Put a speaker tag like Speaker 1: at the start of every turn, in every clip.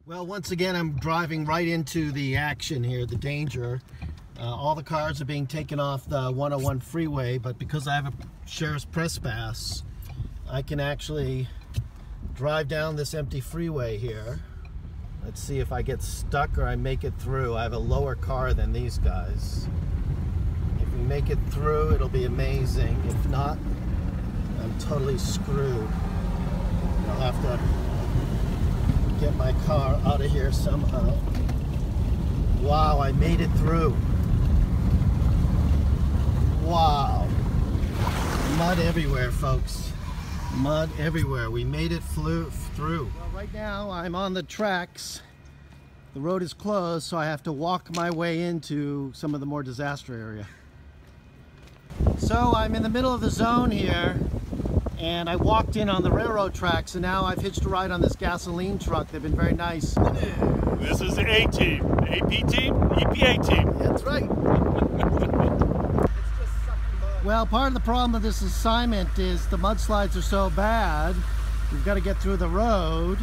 Speaker 1: Well, once again, I'm driving right into the action here, the danger. All the cars are being taken off the 101 freeway, but because I have a Sheriff's Press Pass, I can actually drive down this empty freeway here. Let's see if I get stuck or I make it through. I have a lower car than these guys. If we make it through, it'll be amazing. If not, I'm totally screwed. I'll have to get my car out of here somehow. Wow, I made it through. Wow. Mud everywhere, folks. Mud everywhere. We made it through. Well, right now I'm on the tracks. The road is closed, so I have to walk my way into some of the more disaster area. So I'm in the middle of the zone here, and I walked in on the railroad tracks, and now I've hitched a ride on this gasoline truck. They've been very nice.
Speaker 2: This is the A team, the AP team, the EPA team.
Speaker 1: That's right. Well, part of the problem of this assignment is the mudslides are so bad. We've got to get through the road.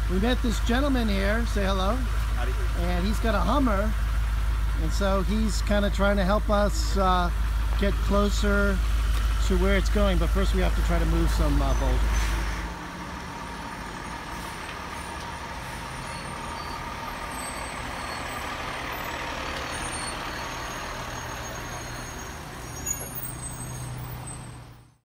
Speaker 1: We met this gentleman here. Say hello.
Speaker 2: Howdy.
Speaker 1: And he's got a Hummer, and so he's kind of trying to help us get closer to where it's going. But first, we have to try to move some boulders.